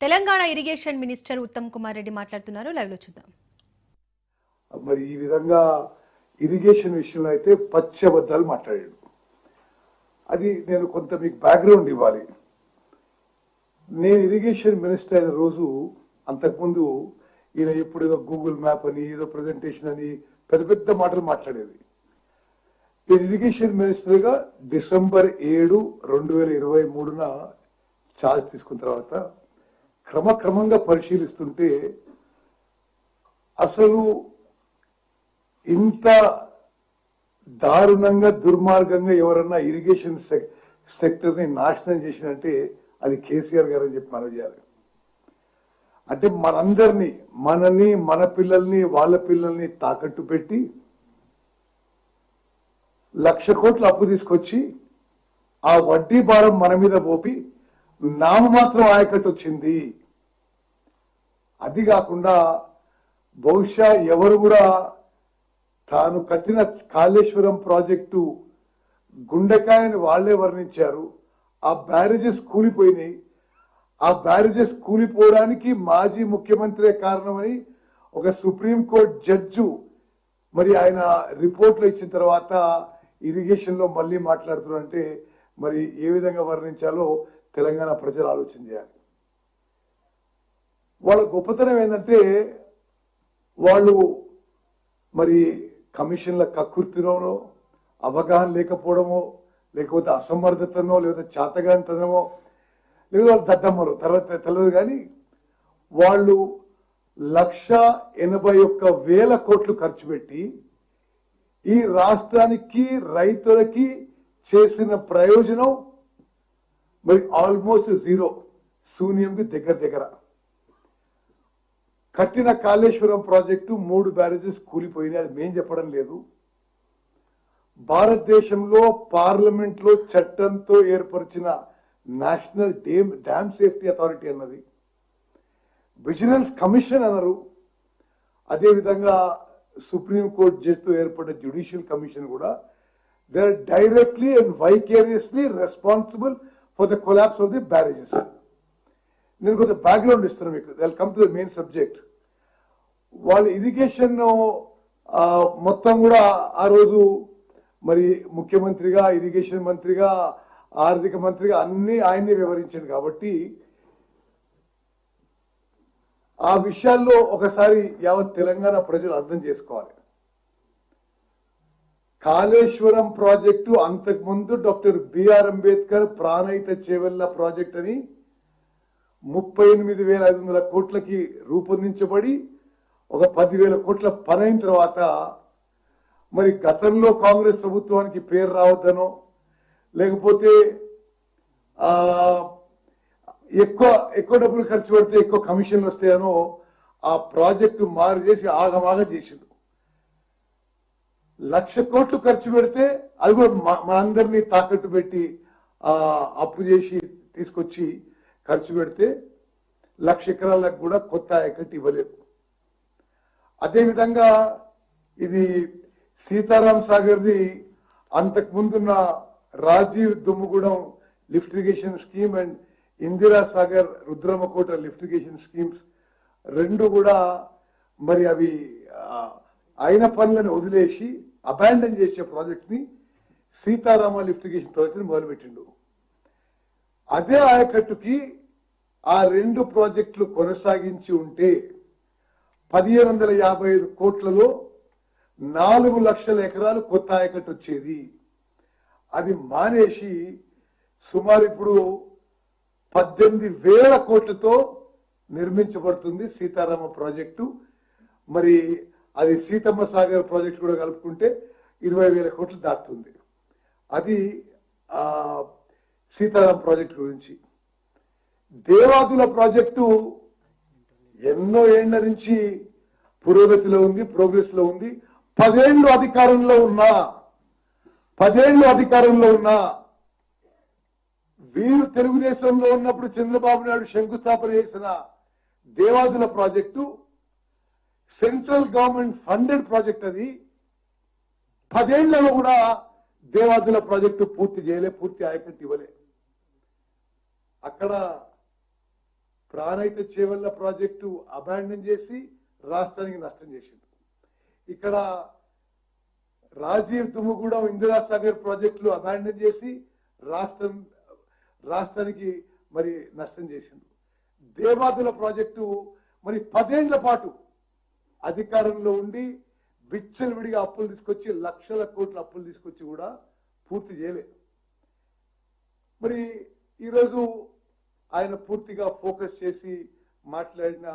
Telangana irrigation minister Uttam Kumar Reddy మాట్లాడుతున్నారు. Live లో చూద్దాం. మరి ఈ విధంగా ఇరిగేషన్ విషయంలో అయితే పచ్చబద్దాలు మాట్లాడాడు. అది నేను కొంత మీకు బ్యాక్గ్రౌండ్ ఇవ్వాలి. నేను ఇరిగేషన్ మినిస్టర్ అయిన రోజు అంతకుముందు ఈయన ఎప్పుడు ఏదో గూగుల్ మ్యాప్ అని ఏదో ప్రజెంటేషన్ అని పెద్ద పెద్ద మాటలు మాట్లాడేది. నేను ఇరిగేషన్ మినిస్టర్గా డిసెంబర్ 7, 2023 ఛార్జ్ తీసుకున్న తర్వాత క్రమక్రమంగా పరిశీలిస్తుంటే అసలు ఇంత దారుణంగా దుర్మార్గంగా ఎవరన్నా ఇరిగేషన్ సెక్టర్ని నాశనం చేసినంటే అది కేసీఆర్ గారు అని చెప్పి మనం చేయాలి. అంటే మనందరినీ, మనని, మన పిల్లల్ని, వాళ్ళ పిల్లల్ని తాకట్టు పెట్టి 1,00,000 కోట్ల అప్పు తీసుకొచ్చి ఆ వడ్డీ భారం మన మీద పోపి నామమాత్రం ఆయకట్టు వచ్చింది. అది కాకుండా బహుశా ఎవరు కూడా తాను కట్టిన కాళేశ్వరం ప్రాజెక్టు గుండెకాయని వాళ్లే వర్ణించారు. ఆ బ్యారేజెస్ కూలిపోయినాయి. ఆ బ్యారేజెస్ కూలిపోవడానికి మాజీ ముఖ్యమంత్రి కారణమని ఒక సుప్రీంకోర్టు జడ్జు మరి ఆయన రిపోర్ట్లు ఇచ్చిన తర్వాత ఇరిగేషన్ లో మళ్ళీ మాట్లాడుతున్నారంటే మరి ఏ విధంగా వర్ణించాలో తెలంగాణ ప్రజలు ఆలోచన చేయాలి. వాళ్ళ గొప్పతనం ఏంటంటే వాళ్ళు మరి కమిషన్ల కక్కుర్తిలోనో, అవగాహన లేకపోవడమో, లేకపోతే అసమర్థతనో, లేకపోతే చాతగానితనమో, లేదా వాళ్ళు దద్దమ్మలు తర్వాత తెలియదు, కానీ వాళ్ళు 1,81,000 కోట్లు ఖర్చు పెట్టి ఈ రాష్ట్రానికి, రైతులకి చేసిన ప్రయోజనం మరి ఆల్మోస్ట్ జీరో, శూన్యంకి దగ్గర. కట్టిన కాళేశ్వరం ప్రాజెక్టు 3 బ్యారేజెస్ కూలిపోయినాయి. అది మేం చెప్పడం లేదు. భారతదేశంలో పార్లమెంట్ లో చట్టంతో ఏర్పరిచిన నేషనల్ డ్యామ్ సేఫ్టీ అథారిటీ అన్నది, విజిలెన్స్ కమిషన్ అన్నారు. అదేవిధంగా సుప్రీంకోర్టు జడ్జితో ఏర్పడిన జ్యుడిషియల్ కమిషన్ కూడా they are directly and vicariously responsible for the collapse of the barrages. నేను కొంచెం బ్యాక్గ్రౌండ్ ఇస్తున్నాను మీకు. They come to the main subject. వాళ్ళ ఇరిగేషన్ మొత్తం కూడా ఆ రోజు మరి ముఖ్యమంత్రిగా, ఇరిగేషన్ మంత్రిగా, ఆర్థిక మంత్రిగా అన్ని ఆయన్ని వివరించాడు. కాబట్టి ఆ విషయాల్లో ఒకసారి యావత్ తెలంగాణ ప్రజలు అర్థం చేసుకోవాలి. కాళేశ్వరం ప్రాజెక్టు అంతకుముందు doctor B R Ambedkar Pranahita Chevella project అని 38,500 కోట్లకి రూపొందించబడి ఒక 10,000 కోట్ల పని అయిన తర్వాత మరి గతంలో కాంగ్రెస్ ప్రభుత్వానికి పేరు రావద్దనో, లేకపోతే ఎక్కువ డబ్బులు ఖర్చు పెడితే ఎక్కువ కమిషన్లు వస్తాయనో ఆ ప్రాజెక్టు మారు చేసి ఆగమాగ చేసిండు. 1,00,000 కోట్లు ఖర్చు పెడితే అది కూడా మనందరినీ తాకట్టు పెట్టి అప్పు చేసి తీసుకొచ్చి ఖర్చు పెడితే 1,00,000 ఎకరాలకు కూడా కొత్త ఆయకట్టు ఇవ్వలేదు. అదేవిధంగా ఇది సీతారాం సాగర్ది అంతకుముందున్న Rajiv Dummugudem lift irrigation scheme and Indira Sagar Rudramakota lift irrigation schemes రెండు కూడా మరి అవి అయిన పనులను వదిలేసి అబాండన్ చేసే ప్రాజెక్ట్ ని సీతారామ లిఫ్ట్ ఇరిగేషన్ ప్రాజెక్ట్ ని మొదలుపెట్టిండు. అదే ఆయకట్టుకి ఆ 2 ప్రాజెక్టులు కొనసాగించి ఉంటే 1,555 కోట్లలో 4 లక్షల ఎకరాలు కొత్త ఆయకట్టు వచ్చేది. అది మానేసి సుమారు ఇప్పుడు 18,000 కోట్లతో నిర్మించబడుతుంది సీతారామ ప్రాజెక్టు. మరి అది సీతమ్మ సాగర్ ప్రాజెక్టు కూడా కలుపుకుంటే 20,000 కోట్లు దాటుతుంది. అది సీతారాం ప్రాజెక్టు గురించి. దేవాదుల ప్రాజెక్టు ఎన్నో ఏళ్ల నుంచి పురోగతిలో ఉంది, ప్రోగ్రెస్ లో ఉంది. 10 ఏళ్ళు అధికారంలో ఉన్నా వీరు తెలుగుదేశంలో ఉన్నప్పుడు చంద్రబాబు నాయుడు శంకుస్థాపన చేసిన Devadula project central government funded project. అది 10 ఏళ్లలో కూడా దేవాదుల ప్రాజెక్టు పూర్తి చేయలే, పూర్తి ఆయకట్టు ఇవ్వలే. అక్కడ ప్రాణహిత చేవెళ్ల ప్రాజెక్టు అబాండన్ చేసి రాష్ట్రానికి నష్టం చేసిండు. ఇక్కడ రాజీవ్ తుమ్ముగూడెం ఇందిరాసాగర్ ప్రాజెక్టులు అబాండన్ చేసి రాష్ట్రానికి మరి నష్టం చేసిండు. దేవాదుల ప్రాజెక్టు మరి 10 ఏళ్ల పాటు అధికారంలో ఉండి విచ్చలవిడిగా అప్పులు తీసుకొచ్చి లక్షల కోట్ల అప్పులు తీసుకొచ్చి కూడా పూర్తి చేయలేదు. మరి ఈరోజు ఆయన పూర్తిగా ఫోకస్ చేసి మాట్లాడిన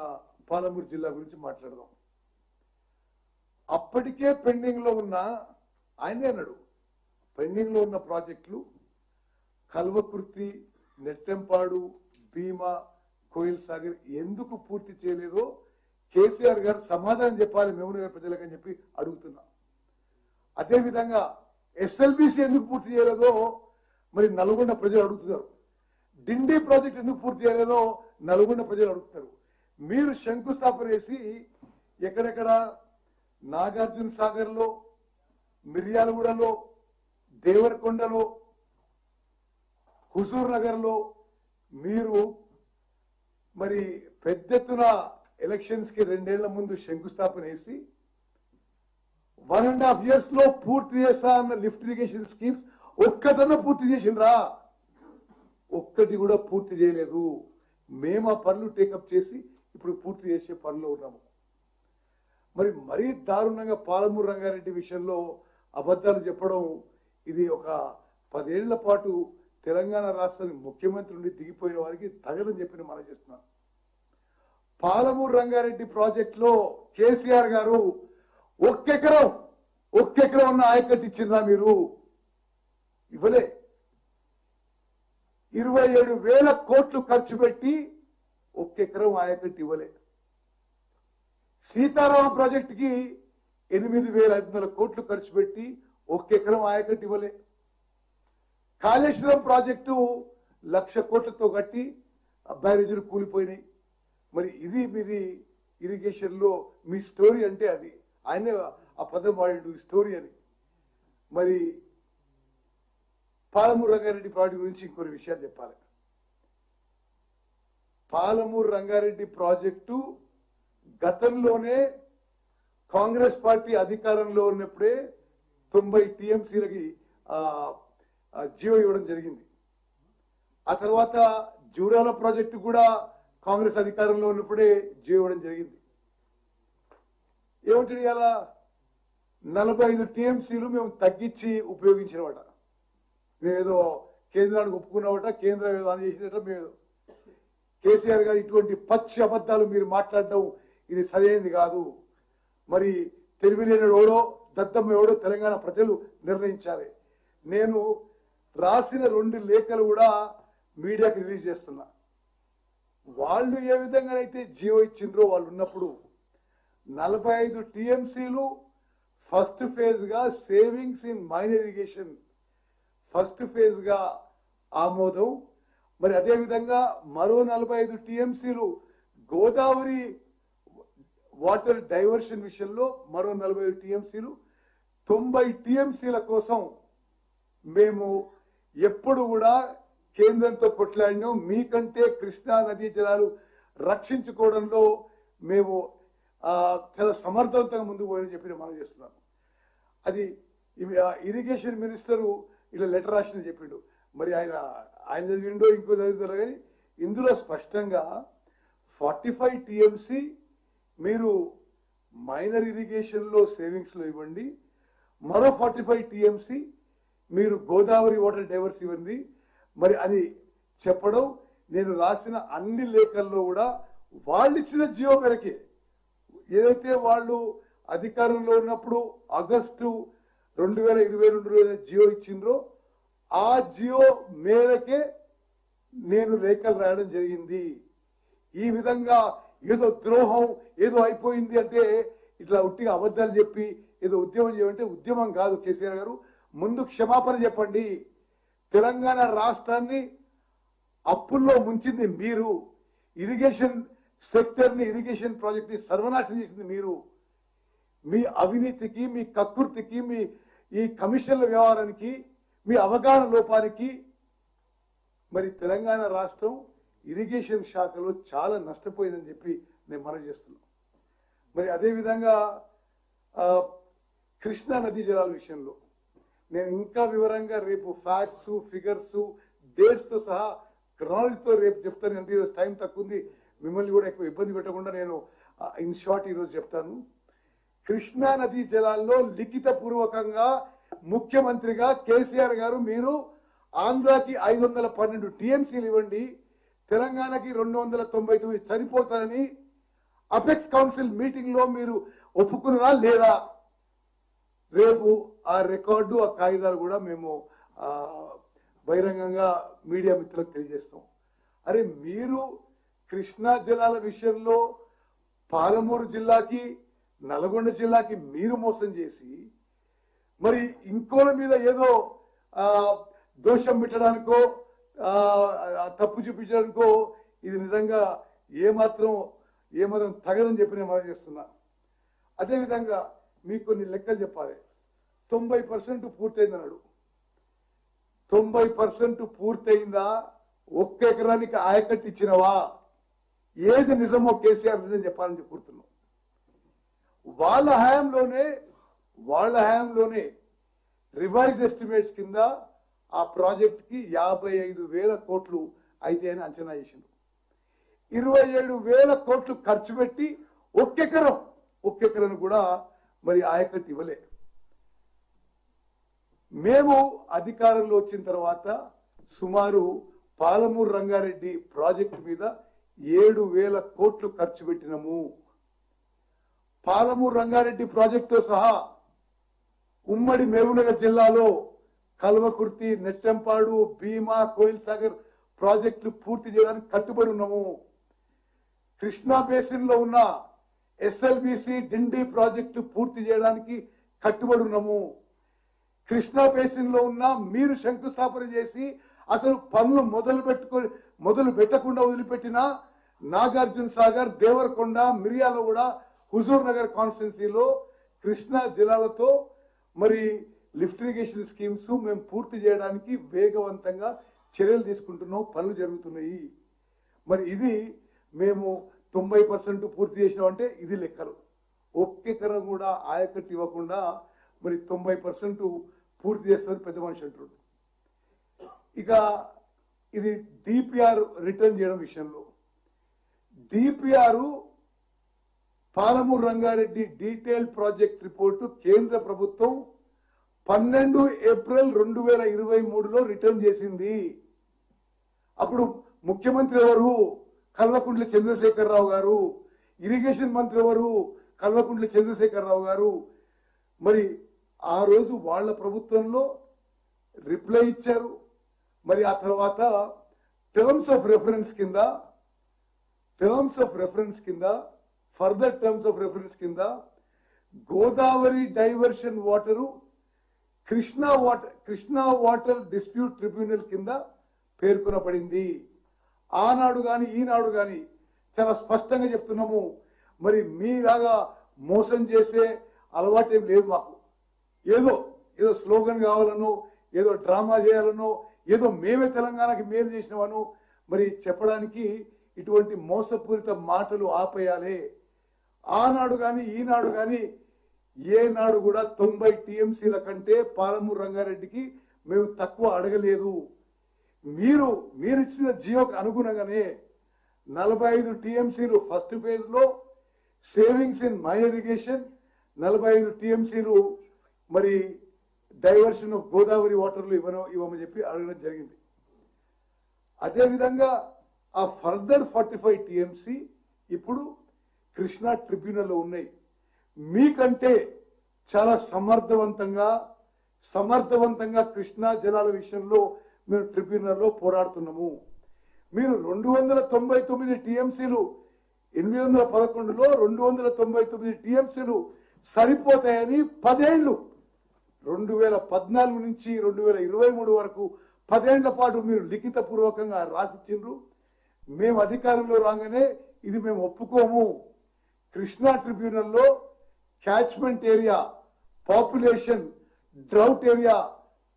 పాలమూరు జిల్లా గురించి మాట్లాడదాం. అప్పటికే పెండింగ్ లో ఉన్న ఆయనే అన్నాడు, పెండింగ్ లో ఉన్న ప్రాజెక్టులు కల్వకుర్తి, నెట్టెంపాడు, భీమా, కోయిల్ సాగర్ ఎందుకు పూర్తి చేయలేదో కేసీఆర్ గారు సమాధానం చెప్పాలి మెహబూబ్ నగర్ ప్రజలకు అని చెప్పి అడుగుతున్నా. అదేవిధంగా ఎస్ఎల్బిసి ఎందుకు పూర్తి చేయలేదో మరి నల్గొండ ప్రజలు అడుగుతున్నారు. డిండి ప్రాజెక్ట్ ఎందుకు పూర్తి చేయలేదో నల్గొండ ప్రజలు అడుగుతారు. మీరు శంకుస్థాపన చేసి ఎక్కడెక్కడ నాగార్జున సాగర్ లో, మిర్యాలగూడలో, దేవరకొండలో, హుజూర్ నగర్ లో మీరు మరి పెద్ద ఎత్తున ఎలక్షన్స్ కి 2 ఏళ్ల ముందు శంకుస్థాపన వేసి 1.5 years లో పూర్తి చేస్తా అన్న లిఫ్ట్ ఇరిగేషన్ స్కీమ్స్ ఒక్కటన్నా పూర్తి చేసిండ్రా? ఒక్కటి కూడా పూర్తి చేయలేదు. మేము ఆ పనులు టేకప్ చేసి ఇప్పుడు పూర్తి చేసే పనిలో ఉన్నాము. మరి మరీ దారుణంగా పాలమూరు రంగారెడ్డి విషయంలో అబద్ధాలు చెప్పడం, ఇది ఒక 10 ఏళ్ల పాటు తెలంగాణ రాష్ట్రానికి ముఖ్యమంత్రి నుండి దిగిపోయిన వారికి తగదని చెప్పి మనం చేస్తున్నాం. పాలమూరు రంగారెడ్డి ప్రాజెక్ట్ లో కేసీఆర్ గారు ఒక్కెకరం ఉన్న ఆయకట్టు ఇచ్చిండ్రా? మీరు ఇవ్వలే. 27,000 కోట్లు ఖర్చు పెట్టి ఒక్కెకరం ఆయకట్టు ఇవ్వలే. సీతారామ ప్రాజెక్టుకి 8,500 కోట్లు ఖర్చు పెట్టి ఒక్కెకరం ఆయకట్టు ఇవ్వలే. కాళేశ్వరం ప్రాజెక్టు 1,00,000 కోట్లతో కట్టి బ్యారేజీలు కూలిపోయినాయి. మరి ఇది మీది ఇరిగేషన్ లో మీ స్టోరీ అంటే అది. ఆయన ఆ పదం వాడు స్టోరీ అని. మరి పాలమూరు రంగారెడ్డి ప్రాజెక్టు గురించి ఇంకొన్ని విషయాలు చెప్పాలి. పాలమూరు రంగారెడ్డి ప్రాజెక్టు గతంలోనే కాంగ్రెస్ పార్టీ అధికారంలో ఉన్నప్పుడే 90 టీఎంసీలకి జీవో ఇవ్వడం జరిగింది. ఆ తర్వాత జూరాల ప్రాజెక్టు కూడా కాంగ్రెస్ అధికారంలో ఉన్నప్పుడే జీవో ఇవ్వడం జరిగింది. ఏమిటి అలా 45 టీఎంసీలు మేము తగ్గించి ఉపయోగించినవాట. మేమేదో కేంద్రానికి ఒప్పుకున్నవాట, కేంద్రం ఏదో అని చేసినట్ట. మేము కేసీఆర్ గారు ఇటువంటి పచ్చి అబద్ధాలు మీరు మాట్లాడడం ఇది సరైనది కాదు. మరి తెలివిలేని ఎవడో దద్దమ్మ ఎవడో తెలంగాణ ప్రజలు నిర్ణయించాలి. నేను రాసిన 2 లేఖలు కూడా మీడియాకి రిలీజ్ చేస్తున్నా. వాళ్ళు ఏ విధంగానైతే జీవో ఇచ్చిండ్రో వాళ్ళు ఉన్నప్పుడు 45 టీఎంసీలు ఫస్ట్ ఫేజ్ గా savings in minor irrigation first phase గా ఆమోదం. మరి అదే విధంగా మరో 45 టీఎంసీలు గోదావరి వాటర్ డైవర్షన్ విషయంలో మరో 45 టీఎంసీలు 90 టీఎంసీల కోసం మేము ఎప్పుడు కూడా కేంద్రంతో కొట్లాడినాం. మీకంటే కృష్ణా నదీ జలాలు రక్షించుకోవడంలో మేము చాలా సమర్థవంతంగా ముందుకు పోయని చెప్పి మనం చేస్తున్నాను. అది ఇరిగేషన్ మినిస్టరు ఇలా లెటర్ రాసిన చెప్పిండు. మరి ఆయన చదివిండో ఇంకో చదువుతారో కానీ ఇందులో స్పష్టంగా 45 టీఎంసీ మీరు మైనర్ ఇరిగేషన్ లో సేవింగ్స్ లో ఇవ్వండి, మరో 45 టీఎంసీ మీరు గోదావరి వాటర్ డైవర్స్ ఇవ్వండి మరి అని చెప్పడం. నేను రాసిన అన్ని లేఖల్లో కూడా వాళ్ళు ఇచ్చిన జియో మేరకే, ఏదైతే వాళ్ళు అధికారంలో ఉన్నప్పుడు ఆగస్టు 2022 జియో ఇచ్చిండ్రో ఆ జియో మేరకే నేను లేఖలు రాయడం జరిగింది. ఈ విధంగా ఏదో ద్రోహం ఏదో అయిపోయింది అంటే ఇట్లా ఉట్టిగా అబద్ధాలు చెప్పి ఏదో ఉద్యమం చేయమంటే ఉద్యమం కాదు. కేసీఆర్ గారు ముందు క్షమాపణ చెప్పండి. తెలంగాణ రాష్ట్రాన్ని అప్పుల్లో ముంచింది మీరు, ఇరిగేషన్ సెక్టర్ ని ఇరిగేషన్ ప్రాజెక్ట్ ని సర్వనాశనం చేసింది మీరు. మీ అవినీతికి, మీ కక్కుర్తికి, మీ ఈ కమిషన్ల వ్యవహారానికి, మీ అవగాహన లోపానికి మరి తెలంగాణ రాష్ట్రం ఇరిగేషన్ శాఖలో చాలా నష్టపోయిందని చెప్పి నేను మనవి చేస్తున్నాను. మరి అదేవిధంగా కృష్ణా నదీ జలాల విషయంలో నేను ఇంకా వివరంగా రేపు ఫ్యాక్ట్స్, ఫిగర్స్, డేట్స్తో సహా క్రాలజీతో రేపు చెప్తాను. అంటే ఈరోజు టైం తక్కువ ఉంది, మిమ్మల్ని కూడా ఎక్కువ ఇబ్బంది పెట్టకుండా నేను ఇన్ షార్ట్ ఈరోజు చెప్తాను. కృష్ణా నదీ జలాల్లో లిఖిత పూర్వకంగా ముఖ్యమంత్రిగా కేసీఆర్ గారు మీరు ఆంధ్రాకి 512 టీఎంసీలు ఇవ్వండి, తెలంగాణకి 299 సరిపోతుందని అపెక్స్ కౌన్సిల్ మీటింగ్ లో మీరు ఒప్పుకున్నారా లేదా? రేపు ఆ రికార్డు, ఆ కాగితాలు కూడా మేము బహిరంగంగా మీడియా మిత్రులకు తెలియజేస్తాం. అరే మీరు కృష్ణా జలాల విషయంలో పాలమూరు జిల్లాకి, నల్గొండ జిల్లాకి మీరు మోసం చేసి మరి ఇంకోల మీద ఏదో దోషం పెట్టడానికో తప్పు చూపించడానికో ఇది నిజంగా ఏమాత్రం తగదని చెప్పి నేను మనం చేస్తున్నా. అదేవిధంగా మీకు కొన్ని లెక్కలు చెప్పాలి. 90% పూర్తయిందన్నాడు. 90% పూర్తయిందా? 1 ఎకరానికి ఆయకట్టు ఇచ్చినవా? ఏది నిజమో కేసీఆర్ నిజం చెప్పాలని చెప్పుకుంటున్నాం. వాళ్ళ హయాంలోనే రివైజ్ ఎస్టిమేట్స్ కింద ఆ ప్రాజెక్ట్ కి 55,000 కోట్లు అయితే అని అంచనా చేసిండు. 27,000 కోట్లు ఖర్చు పెట్టి 1 ఎకరం కూడా మరి ఆయకట్టు ఇవ్వలే. మేము అధికారంలో వచ్చిన తర్వాత సుమారు పాలమూరు రంగారెడ్డి ప్రాజెక్టు మీద 7,000 కోట్లు ఖర్చు పెట్టినము. పాలమూరు రంగారెడ్డి ప్రాజెక్టుతో సహా ఉమ్మడి మహబూబ్నగర్ జిల్లాలో కల్వకుర్తి, నెట్టెంపాడు, భీమా, కోయిల్ సాగర్ ప్రాజెక్టులు పూర్తి చేయడానికి కట్టుబడి ఉన్నాము. కృష్ణా బేసిన్ లో ఉన్న ఎస్ఎల్బిసి, డిండి ప్రాజెక్టు పూర్తి చేయడానికి కట్టుబడి ఉన్నాము. కృష్ణా బేసిన్ లో ఉన్న మీరు శంకుస్థాపన చేసి అసలు పనులు మొదలు పెట్టకుండా వదిలిపెట్టిన నాగార్జున సాగర్, దేవరకొండ, మిర్యాలగూడ, హుజూర్ నగర్ కాన్స్టిట్యున్సీలో కృష్ణా జిల్లాలతో మరి లిఫ్ట్ ఇరిగేషన్ స్కీమ్స్ మేము పూర్తి చేయడానికి వేగవంతంగా చర్యలు తీసుకుంటున్నాం, పనులు జరుగుతున్నాయి. మరి ఇది మేము 90% పూర్తి చేసినాం అంటే ఇది లెక్కలు. 1 ఎకరం కూడా ఆయకట్టు ఇవ్వకుండా మరి 90% పూర్తి చేస్తామని పెద్ద మనిషి అంటున్నాడు. ఇక ఇది డిపిఆర్ రిటర్న్ చేయడం విషయంలో DPR Palamuru Rangareddy detail project report కేంద్ర ప్రభుత్వం 12 ఏప్రిల్ 2023లో రిటర్న్ చేసింది. అప్పుడు ముఖ్యమంత్రి ఎవరు? కల్వకుంట్ల చంద్రశేఖరరావు గారు. ఇరిగేషన్ మంత్రి ఎవరు? కల్వకుంట్ల చంద్రశేఖరరావు గారు. మరి ఆ రోజు వాళ్ళ ప్రభుత్వంలో రిప్లై ఇచ్చారు. మరి ఆ తర్వాత టర్మ్స్ ఆఫ్ రెఫరెన్స్ కింద ఫర్దర్ టర్మ్స్ ఆఫ్ రెఫరెన్స్ కింద Godavari diversion water Krishna water dispute tribunal కింద పేర్కొనబడింది. ఆనాడు గాని ఈనాడు గాని చాలా స్పష్టంగా చెప్తున్నాము. మరి మీలాగా మోసం చేసే అలవాటు ఏం లేదు మాకు. ఏదో స్లోగన్ కావాలనో, ఏదో డ్రామా చేయాలనో, ఏదో మేమే తెలంగాణకి మేలు చేసినామను మరి చెప్పడానికి ఇటువంటి మోసపూరిత మాటలు ఆపేయాలి. ఆనాడు కానీ ఈనాడు కానీ ఏనాడు కూడా 90 టీఎంసీల కంటే పాలమూరు రంగారెడ్డికి మేము తక్కువ అడగలేదు. మీరు ఇచ్చిన జీవోకు అనుగుణంగానే 45 టీఎంసీలు ఫస్ట్ ఫేజ్ లో సేవింగ్స్ ఇన్ మైనర్ ఇరిగేషన్, 45 టీఎంసీలు మరి డైవర్షన్ ఆఫ్ గోదావరి వాటర్లు ఇవ్వమని చెప్పి అడగడం జరిగింది. అదేవిధంగా ఆ ఫర్దర్ 45 టీఎంసీ ఇప్పుడు కృష్ణా ట్రిబ్యునల్లో ఉన్నాయి. మీకంటే చాలా సమర్థవంతంగా కృష్ణా జలాల విషయంలో మేము ట్రిబ్యునల్లో పోరాడుతున్నాము. మీరు 299 టీఎంసీలు 811లో 299 టీఎంసీలు సరిపోతాయని 10 ఏళ్లు 2014 నుంచి 2023 వరకు 10 ఏళ్ల పాటు మీరు లిఖిత పూర్వకంగా రాసిచ్చిండ్రు. మేము అధికారంలో రాగానే ఇది మేము ఒప్పుకోము. కృష్ణా ట్రిబ్యునల్లో catchment area, population, drought area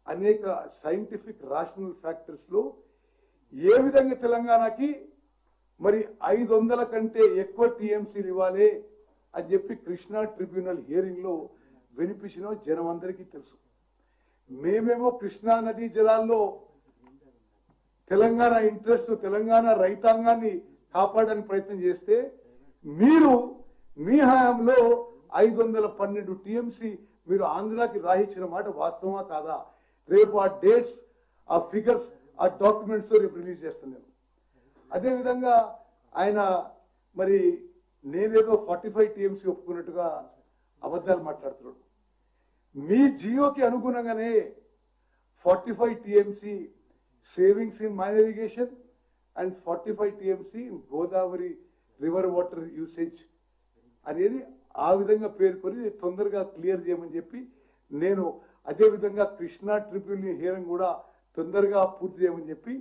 అనేక సైంటిఫిక్ రాషనల్ ఫ్యాక్టర్స్ లో ఏ విధంగా తెలంగాణకి మరి 500 కంటే ఎక్కువ టీఎంసీలు ఇవ్వాలి అని చెప్పి కృష్ణా ట్రిబ్యునల్ హియరింగ్ లో వినిపించిన జనం అందరికీ తెలుసు. మేమేమో కృష్ణా నదీ జలాల్లో తెలంగాణ ఇంట్రెస్ట్, తెలంగాణ రైతాంగాన్ని కాపాడడానికి ప్రయత్నం చేస్తే మీరు మీ హయాంలో 512 టీఎంసీ మీరు ఆంధ్రాకి రాయించిన మాట వాస్తవమా కాదా? రేపు ఆ డేట్స్, ఆ ఫిగర్స్, ఆ డాక్యుమెంట్స్ రేపు రిలీజ్ చేస్తాను నేను. అదేవిధంగా ఆయన మరి నేనేదో 45 టీఎంసీ ఒప్పుకున్నట్టుగా అబద్ధాలు మాట్లాడుతున్నాడు. మీ జియోకి అనుగుణంగానే 45 TMC savings in minor irrigation and 45 TMC Godavari river water usage అనేది ఆ విధంగా పేర్కొని తొందరగా క్లియర్ చేయమని చెప్పి నేను, అదేవిధంగా కృష్ణా ట్రిబ్యునల్ హియరింగ్ కూడా తొందరగా పూర్తి చేయమని చెప్పి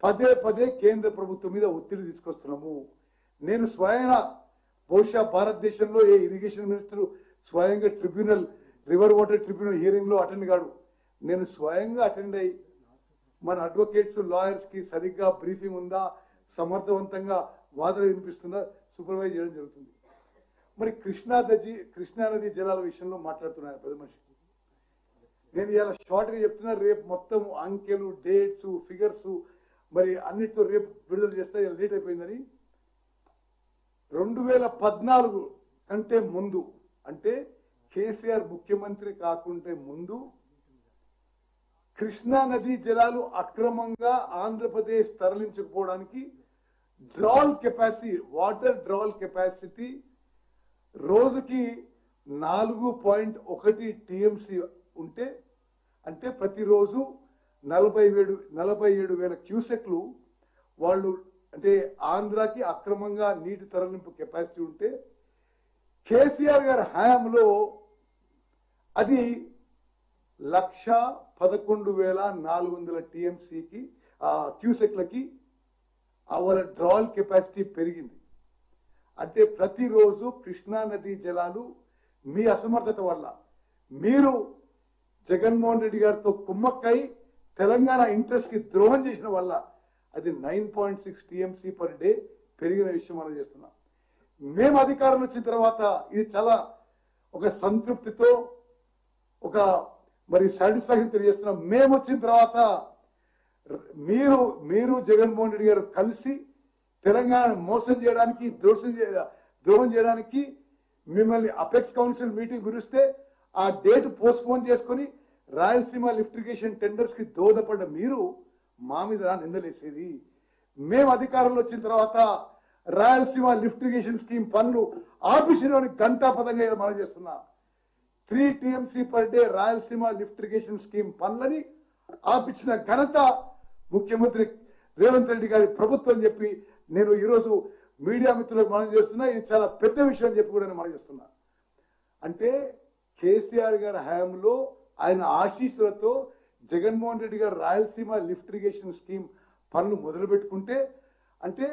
పదే పదే కేంద్ర ప్రభుత్వం మీద ఒత్తిడి తీసుకొస్తున్నాము. నేను స్వయంగా బహుశా భారతదేశంలో ఏ ఇరిగేషన్ మినిస్టర్ స్వయంగా tribunal, river water tribunal hearing లో అటెండ్ కాడు. నేను స్వయంగా అటెండ్ అయ్యి మన అడ్వకేట్స్, లాయర్స్ కి సరిగ్గా బ్రీఫింగ్ ఉందా, సమర్థవంతంగా వాదన వినిపిస్తుందా సూపర్వైజ్ చేయడం జరుగుతుంది. మరి కృష్ణా నది జలాల విషయంలో మాట్లాడుతున్నారు పెద్ద మనిషి. నేను ఇలా షార్ట్ గా చెప్తున్నా, రేపు మొత్తం అంకెలు, డేట్స్, ఫిగర్స్ మరి అన్నిటితో రేపు విడుదల చేస్తే లేట్ అయిపోయిందని. 2014 కంటే ముందు, అంటే కేసీఆర్ ముఖ్యమంత్రి కాకుంటే ముందు కృష్ణా నదీ జలాలు అక్రమంగా ఆంధ్రప్రదేశ్ తరలించకపోవడానికి డ్రాల్ కెపాసిటీ, వాటర్ డ్రాల్ కెపాసిటీ రోజుకి 4.1 టీఎంసీ ఉంటే, అంటే ప్రతిరోజు 47,000 క్యూసెక్లు వాళ్ళు, అంటే ఆంధ్రాకి అక్రమంగా నీటి తరలింపు కెపాసిటీ ఉంటే కేసీఆర్ గారి హయాంలో అది 1,11,400 టీఎంసీకి క్యూసెక్లకి అవర్ డ్రాల్ కెపాసిటీ పెరిగింది. అంటే ప్రతిరోజు కృష్ణా నదీ జలాలు మీ అసమర్థత వల్ల, మీరు జగన్మోహన్ రెడ్డి గారితో కుమ్మక్కై తెలంగాణ ఇంట్రెస్ట్ కి ద్రోహం చేసిన వల్ల అది 9.6 టీఎంసీ పర్ డే పెరిగిన విషయం మనం చేస్తున్నాం. మేము అధికారంలో వచ్చిన తర్వాత ఇది చాలా ఒక సంతృప్తితో, ఒక మరి సాటిస్ఫాక్షన్ తెలియజేస్తున్నాం. మేము వచ్చిన తర్వాత మీరు జగన్మోహన్ రెడ్డి గారు కలిసి తెలంగాణ మోసం చేయడానికి, ద్రోహం చేయడానికి మిమ్మల్ని అపెక్స్ కౌన్సిల్ మీటింగ్ గురిస్తే ఆ డేట్ పోస్ట్పోన్ చేసుకుని రాయలసీమ లిఫ్టిగేషన్ టెండర్స్ కి దోహదపడ్డ మీరు మా మీద నిందలేసేది. మేము అధికారంలో వచ్చిన తర్వాత రాయలసీమ లిఫ్టిగేషన్ స్కీమ్ పనులు ఆఫీసులోని గంటాపదంగా మనం చేస్తున్నా. 3 TMC per day Rayalaseema lift irrigation scheme పనులని ఆపించిన ఘనత ముఖ్యమంత్రి రేవంత్ రెడ్డి గారి ప్రభుత్వం చెప్పి నేను ఈరోజు మీడియా మిత్రులకు మనం చేస్తున్నా. ఇది చాలా పెద్ద విషయం అని చెప్పి కూడా నేను మనం చేస్తున్నా. అంటే కేసీఆర్ గారి హయాంలో ఆయన ఆశీస్సులతో జగన్మోహన్ రెడ్డి గారు రాయలసీమ లిఫ్ట్ ఇరిగేషన్ స్కీమ్ పనులు మొదలు పెట్టుకుంటే, అంటే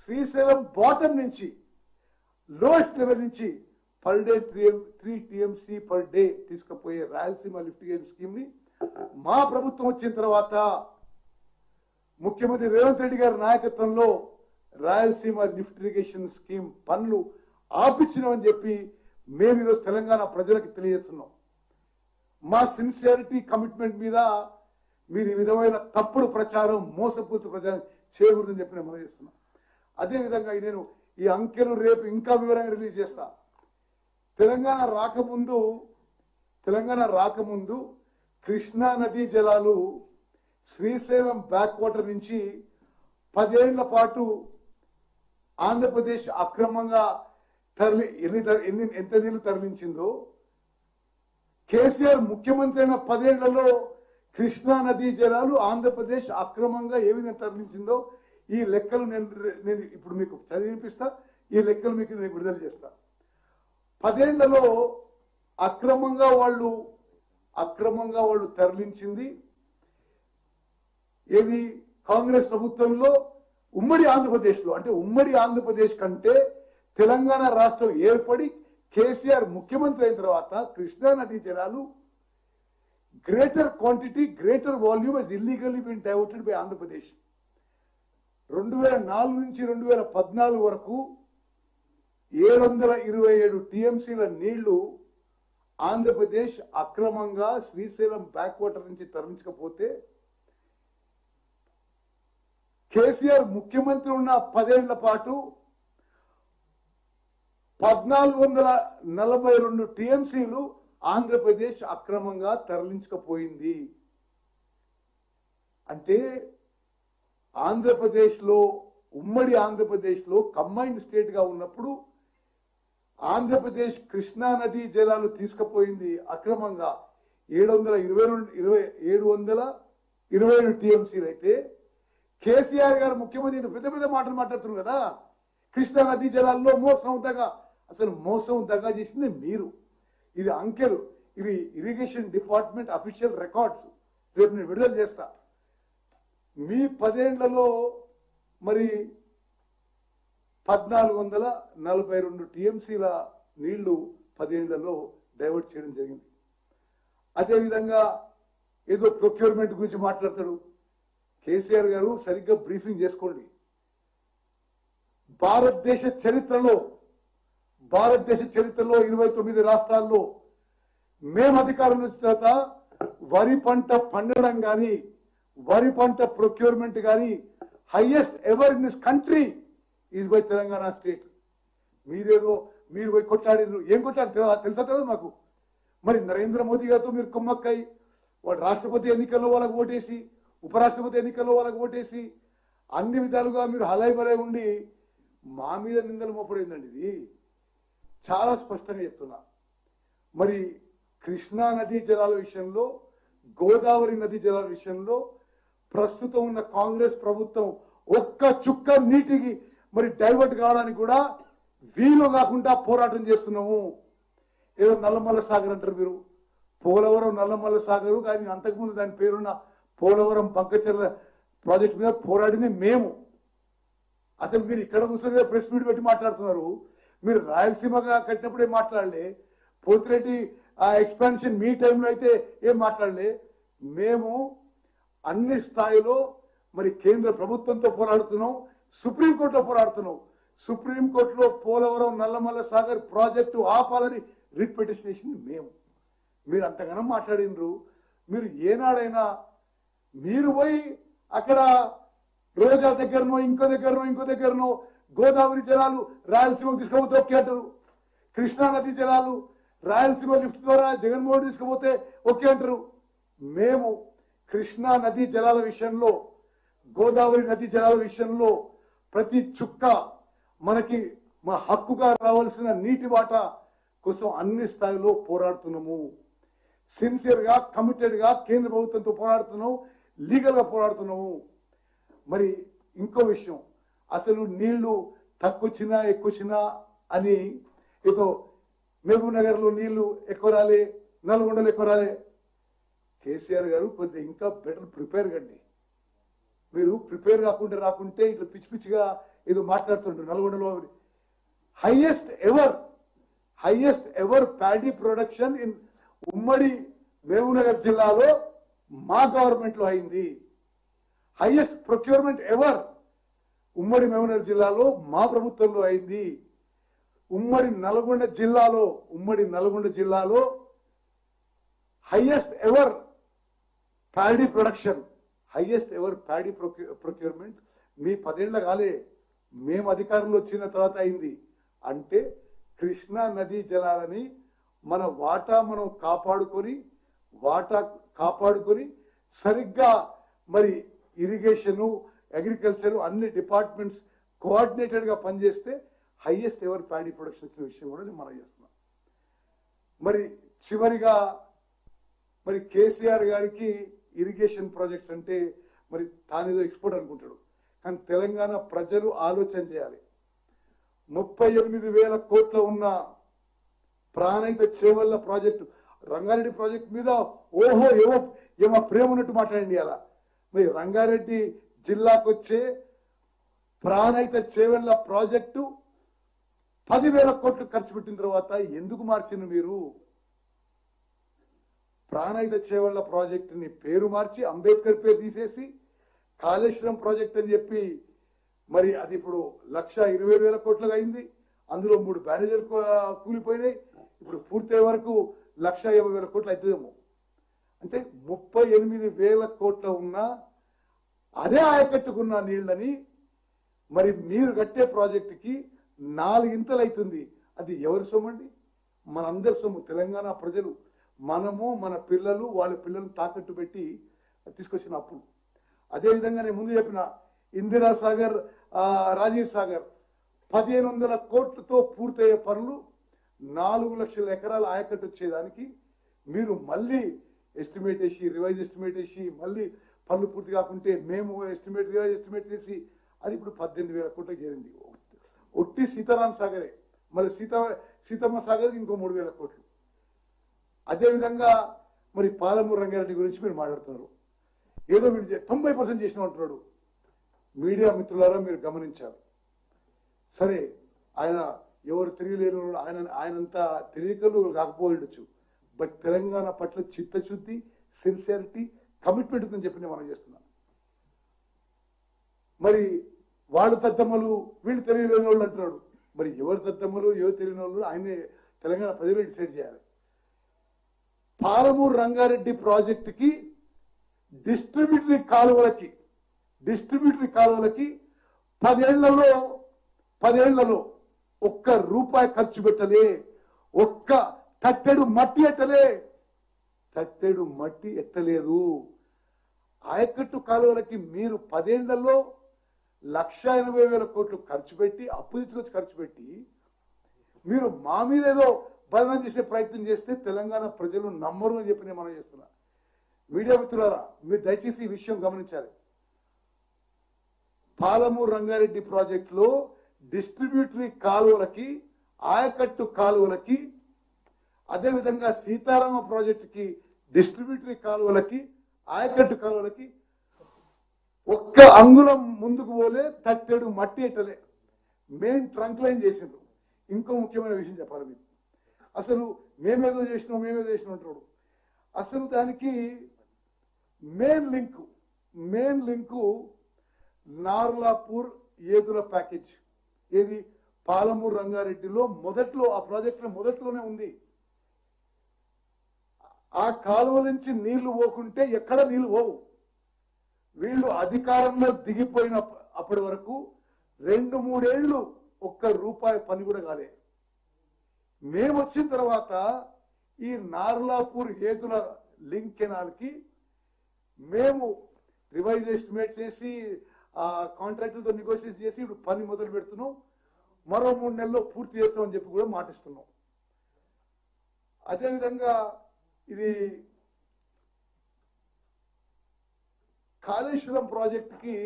శ్రీశైలం బాటమ్ నుంచి, లోయెస్ట్ లెవెల్ నుంచి per day 3 TMC per day తీసుకుపోయే రాయలసీమ లిఫ్ట్ ఇరిగేషన్ స్కీమ్ ని మా ప్రభుత్వం వచ్చిన తర్వాత ముఖ్యమంత్రి రేవంత్ రెడ్డి గారి నాయకత్వంలో రాయలసీమ లిఫ్ట్ ఇరిగేషన్ స్కీమ్ పనులు ఆపించినామని చెప్పి మేము ఈరోజు తెలంగాణ ప్రజలకు తెలియజేస్తున్నాం. మా సిన్సియారిటీ, కమిట్మెంట్ మీద మీరు ఈ విధమైన తప్పుడు ప్రచారం, మోసపూరిత ప్రచారం చేయకూడదని చెప్పి నేను మనం చేస్తున్నాం. అదేవిధంగా నేను ఈ అంకెలు రేపు ఇంకా వివరంగా రిలీజ్ చేస్తా. తెలంగాణ రాకముందు కృష్ణా నదీ జలాలు శ్రీశైలం బ్యాక్ వాటర్ నుంచి 10 ఏళ్ల పాటు ఆంధ్రప్రదేశ్ అక్రమంగా ఎంత నీళ్లు తరలించిందో, కేసీఆర్ ముఖ్యమంత్రి అయిన 10 ఏళ్లలో కృష్ణా నదీ జలాలు ఆంధ్రప్రదేశ్ అక్రమంగా ఏ విధంగా తరలించిందో ఈ లెక్కలు నేను ఇప్పుడు మీకు చదివినిపిస్తా. ఈ లెక్కలు మీకు నేను విడుదల చేస్తా. 10 ఏళ్లలో అక్రమంగా వాళ్ళు తరలించింది ఏది? కాంగ్రెస్ ప్రభుత్వంలో ఉమ్మడి ఆంధ్రప్రదేశ్లో, అంటే ఉమ్మడి ఆంధ్రప్రదేశ్ కంటే తెలంగాణ రాష్ట్రం ఏర్పడి కేసీఆర్ ముఖ్యమంత్రి అయిన తర్వాత కృష్ణా నదీ జలాలు greater quantity, greater volume has illegally been diverted by Andhra Pradesh. 2004 నుంచి 2014 వరకు 727 టీఎంసీల నీళ్లు ఆంధ్రప్రదేశ్ అక్రమంగా శ్రీశైలం బ్యాక్ వాటర్ నుంచి తరలించకపోతే కేసీఆర్ ముఖ్యమంత్రి ఉన్న 10 ఏళ్ల పాటు 1442 టీఎంసీలు ఆంధ్రప్రదేశ్ అక్రమంగా తరలించకపోయింది. అంటే ఆంధ్రప్రదేశ్లో, ఉమ్మడి ఆంధ్రప్రదేశ్లో కంబైన్డ్ స్టేట్ గా ఉన్నప్పుడు ఆంధ్రప్రదేశ్ కృష్ణా నదీ జలాలు తీసుకుపోయింది అక్రమంగా 727 టీఎంసీలు అయితే కేసీఆర్ గారు ముఖ్యమంత్రి పెద్ద పెద్ద మాటలు మాట్లాడుతున్నారు కదా. కృష్ణా నదీ జలాల్లో మోసం దగా, అసలు మోసం దగా చేసింది మీరు. ఇది అంకెలు, ఇవి ఇరిగేషన్ డిపార్ట్మెంట్ అఫీషియల్ రికార్డ్స్, రేపు నేను విడుదల చేస్తా. మీ 10 ఏళ్లలో మరి 1442 టీఎంసీల నీళ్లు 10 ఏళ్లలో డైవర్ట్ చేయడం జరిగింది. అదేవిధంగా ఏదో ప్రొక్యూర్మెంట్ గురించి మాట్లాడతాడు కేసీఆర్ గారు. సరిగ్గా బ్రీఫింగ్ చేసుకోండి. భారతదేశ చరిత్రలో 29 రాష్ట్రాల్లో మేము అధికారంలో వచ్చిన తర్వాత వరి పంట పండడం కానీ, వరి పంట ప్రొక్యూర్మెంట్ కానీ highest ever in this country is by Telangana state. మీరు పోయి కొట్లాడినారు. ఏం కొట్లాడి తెలుసా తెలియదు మాకు. మరి నరేంద్ర మోదీ గారితో మీరు కుమ్మక్కై వాడు రాష్ట్రపతి ఎన్నికల్లో వాళ్ళకు ఓటేసి, ఉపరాష్ట్రపతి ఎన్నికల్లో వాళ్ళకు ఓటేసి, అన్ని విధాలుగా మీరు హలాయిబలై ఉండి మా మీద నిందలు మోపడిందండి. ఇది చాలా స్పష్టంగా చెప్తున్నా. మరి కృష్ణా నదీ జలాల విషయంలో, గోదావరి నదీ జలాల విషయంలో ప్రస్తుతం ఉన్న కాంగ్రెస్ ప్రభుత్వం ఒక్క చుక్క నీటికి మరి డైవర్ట్ కావడానికి కూడా వీలు కాకుండా పోరాటం చేస్తున్నాము. ఏదో నల్లమల్ల సాగర్ అంటారు మీరు, పోలవరం నల్లమల్ల సాగరు, కానీ అంతకుముందు దాని పేరున్న పోలవరం పంకచర్ల ప్రాజెక్టు మీద పోరాడింది మేము. అసలు మీరు ఇక్కడ కూర్చొని ప్రెస్ మీట్ పెట్టి మాట్లాడుతున్నారు. మీరు రాయలసీమగా కట్టినప్పుడే మాట్లాడలే, పోతిరెడ్డి ఆ ఎక్స్పాన్షన్ మీ టైంలో అయితే ఏం మాట్లాడలే. మేము అన్ని స్థాయిలో మరి కేంద్ర ప్రభుత్వంతో పోరాడుతున్నాం, సుప్రీంకోర్టులో పోరాడుతున్నాం. సుప్రీంకోర్టులో పోలవరం నల్లమల్ల సాగర్ ప్రాజెక్టు ఆపాలని రిట్ పిటిషన్ వేసింది మేము. మీరు అంతగానం మాట్లాడినరు. మీరు ఏనాడైనా మీరు పోయి అక్కడ రోజా దగ్గరనో ఇంకో దగ్గరనో గోదావరి జలాలు రాయలసీమకు తీసుకుపోతే ఓకే అంటారు. కృష్ణా నదీ జలాలు రాయలసీమ లిఫ్ట్ ద్వారా జగన్మోహన్ తీసుకుపోతే ఓకే అంటారు. మేము కృష్ణా నదీ జలాల విషయంలో, గోదావరి నదీ జలాల విషయంలో ప్రతి చుక్క మనకి మా హక్కుగా రావాల్సిన నీటి వాటా కోసం అన్ని స్థాయిలో పోరాడుతున్నాము. సిన్సియర్ గా, కమిటెడ్ గా కేంద్ర ప్రభుత్వంతో పోరాడుతున్నాము, లీగల్ గా పోరాడుతున్నాము. మరి ఇంకో విషయం, అసలు నీళ్లు తక్కువచ్చినా ఎక్కువచ్చినా అని ఏదో మహబూబ్ నగర్ లో నీళ్లు ఎక్కువ రాలే, నల్గొండలు ఎక్కువ రాలే. కేసీఆర్ గారు కొద్దిగా ఇంకా బెటర్ ప్రిపేర్ కండి. మీరు ప్రిపేర్ రాకుంటే ఇట్లా పిచ్చిగా ఏదో మాట్లాడుతుంటారు. నల్గొండలో highest ever paddy production in ఉమ్మడి మహబూబ్ నగర్ జిల్లాలో మా గవర్నమెంట్ లో అయింది. హైయెస్ట్ ప్రొక్యూర్మెంట్ ఎవర్ ఉమ్మడి మహబూబ్ నగర్ జిల్లాలో మా ప్రభుత్వంలో అయింది. ఉమ్మడి నల్గొండ జిల్లాలో highest ever paddy production, highest ever paddy procurement మీ 10 ఏళ్ల కాలే, మేము అధికారంలో వచ్చిన తర్వాత అయింది. అంటే కృష్ణా నదీ జలాలని మన వాటా మనం కాపాడుకొని సరిగ్గా మరి ఇరిగేషను, అగ్రికల్చర్ అన్ని డిపార్ట్మెంట్స్ కోఆర్డినేటెడ్ గా పనిచేస్తే హైయెస్ట్ ఎవర్ ప్యాడీ ప్రొడక్షన్ వచ్చిన విషయం కూడా నేను మనం చేస్తున్నాం. మరి చివరిగా మరి కేసీఆర్ గారికి ఇరిగేషన్ ప్రాజెక్ట్స్ అంటే మరి తానేదో ఎక్స్పోర్ట్ అనుకుంటాడు. కానీ తెలంగాణ ప్రజలు ఆలోచన చేయాలి. 38,000 కోట్ల ఉన్న ప్రాణహిత చేవల్ల ప్రాజెక్టు, రంగారెడ్డి ప్రాజెక్టు మీద ఓహో ఏమో ప్రేమ ఉన్నట్టు మాట్లాడండి. అలా మరి రంగారెడ్డి జిల్లాకు వచ్చే ప్రాణహిత చేవల్ల ప్రాజెక్టు 10,000 కోట్లు ఖర్చు పెట్టిన తర్వాత ఎందుకు మార్చింది మీరు? ప్రాణహిత చేవల్ల ప్రాజెక్టుని పేరు మార్చి అంబేద్కర్ పేరు తీసేసి కాళేశ్వరం ప్రాజెక్ట్ అని చెప్పి మరి అది ఇప్పుడు 1,20,000 కోట్లుగా అయింది. అందులో 3 బ్యారేజీలు కూలిపోయినాయి. ఇప్పుడు పూర్తయ్యే వరకు 1,50,000 కోట్లు అవుతుందేమో. అంటే 38,000 కోట్ల ఉన్న అదే ఆయకట్టుకున్న నీళ్ళని మరి మీరు కట్టే ప్రాజెక్టుకి 4 ఇంతలు అవుతుంది. అది ఎవరి సొమ్ము అండి? మనందరి సొమ్ము. తెలంగాణ ప్రజలు, మనము, మన పిల్లలు, వాళ్ళ పిల్లలు తాకట్టు పెట్టి తీసుకొచ్చిన అప్పు. అదేవిధంగా నేను ముందు చెప్పిన ఇందిరా సాగర్, రాజీవ్ సాగర్ 1,500 కోట్లతో పూర్తయ్యే పనులు 4 లక్షల ఎకరాల ఆయకట్టు వచ్చేదానికి మీరు మళ్ళీ ఎస్టిమేట్ వేసి, రివైజ్ ఎస్టిమేట్ వేసి, మళ్ళీ పనులు పూర్తి కాకుంటే మేము రివైజ్ ఎస్టిమేట్ చేసి అది ఇప్పుడు 18,000 కోట్లకు చేరింది. ఒట్టి సీతారాం సాగరే. మళ్ళీ సీతమ్మ సాగర్ ఇంకో 3,000 కోట్లు. అదేవిధంగా మరి పాలమూరు రంగారెడ్డి గురించి మీరు మాట్లాడుతున్నారు. ఏదో మీరు 90% చేసిన అంటున్నాడు. మీడియా మిత్రులారా మీరు గమనించారు. సరే, ఆయన ఎవరు తెలియలేరు, ఆయనంతా తెలియకలు కాకపోయిండొచ్చు. బట్ తెలంగాణ పట్ల చిత్తశుద్ధి, సిన్సియారిటీ, కమిట్మెంట్ ఉందని చెప్పి నేను మనం చేస్తున్నాం. మరి వాళ్ళు తద్దమ్మలు, వీళ్ళు తెలియలేని వాళ్ళు అంటున్నాడు. మరి ఎవరు తద్దమ్మలు, ఎవరు తెలియని వాళ్ళు ఆయనే తెలంగాణ ప్రజలు డిసైడ్ చేయాలి. పాలమూరు రంగారెడ్డి ప్రాజెక్టుకి డిస్ట్రిబ్యూటరీ కాలువలకి 10 ఏళ్లలో ₹1 ఖర్చు పెట్టలే. ఒక్క తట్టెడు మట్టి ఎత్తలేదు. ఆయకట్టు కాలువలకి మీరు 10 ఏళ్లలో 1,80,000 కోట్లు ఖర్చు పెట్టి, అప్పు తీసుకొచ్చి ఖర్చు పెట్టి మీరు మా మీద ఏదో బదనం చేసే ప్రయత్నం చేస్తే తెలంగాణ ప్రజలు నమ్మరు అని చెప్పి నేను మనం చేస్తున్నా. మీడియా మిత్రులారా మీరు దయచేసి ఈ విషయం గమనించాలి. పాలమూరు రంగారెడ్డి ప్రాజెక్టులో డిస్ట్రిబ్యూటరీ కాలువలకి, ఆయకట్టు కాలువలకి, అదేవిధంగా సీతారామ ప్రాజెక్టుకి డిస్ట్రిబ్యూటరీ కాలువలకి, ఆయకట్టు కాలువలకి ఒక్క అంగుళం ముందుకు పోలే, తట్టెడు మట్టి ఎట్టలే. మెయిన్ ట్రంక్ లైన్ చేసిండ్రు. ఇంకో ముఖ్యమైన విషయం చెప్పాలి మీకు. అసలు మేమేదో చేసినాం అంటాడు. అసలు దానికి main link Narlapur Yedula package. ఏది? పాలమూరు రంగారెడ్డిలో మొదట్లో, ఆ ప్రాజెక్టులో మొదట్లోనే ఉంది. ఆ కాలువ నుంచి నీళ్లు పోకుంటే ఎక్కడ నీళ్లు పోవు. వీళ్ళు అధికారంలో దిగిపోయిన అప్పటి వరకు 2-3 ఏళ్లు ₹1 పని కూడా కాలే. మేము వచ్చిన తర్వాత ఈ నార్లాపూర్ ఏదుల లింక్ కెనాల్ కి మేము రివైజ్ ఎస్టిమేట్ చేసి, కాంట్రాక్టులతో నెగోషియేట్ చేసి ఇప్పుడు పని మొదలు పెడుతున్నాం. మరో 3 నెలల్లో పూర్తి చేస్తామని చెప్పి కూడా మాటిస్తున్నాం. అదేవిధంగా ఇది కాళేశ్వరం ప్రాజెక్టుకి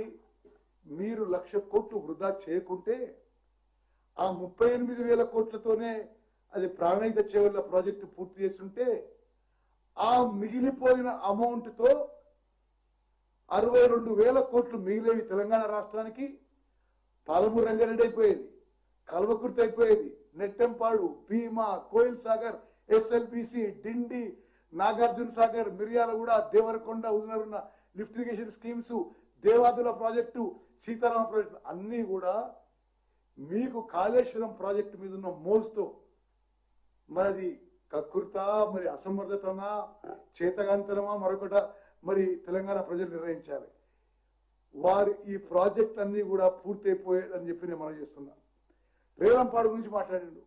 మీరు 1,00,000 కోట్లు వృధా చేయకుంటే ఆ 38,000 కోట్లతోనే అది ప్రాణహిత చేవల్ల ప్రాజెక్టు పూర్తి చేస్తుంటే ఆ మిగిలిపోయిన అమౌంట్తో 62,000 కోట్లు మిగిలేవి తెలంగాణ రాష్ట్రానికి. పాలమూరు రంగారెడ్డి అయిపోయేది, కల్వకుర్తి అయిపోయేది, నెట్టెంపాడు, భీమా, కోయిల్ సాగర్, SLBC, డిండి, నాగార్జున సాగర్, మిర్యాలగూడ, దేవరకొండ, ఉదనరున్న lift irrigation schemes, Devadula project, Sitarama project అన్ని కూడా మీకు కాళేశ్వరం ప్రాజెక్టు మీద ఉన్న మోజుతో మరి కకృత, మరి అసమర్థతనా, చేతగాంతరమా, మరొకట మరి తెలంగాణ ప్రజలు నిర్ణయించాలి. వారు ఈ ప్రాజెక్ట్ అన్ని కూడా పూర్తయిపోయేదని చెప్పి నేను మనం చేస్తున్నా. రేవంపాడు గురించి మాట్లాడిండు.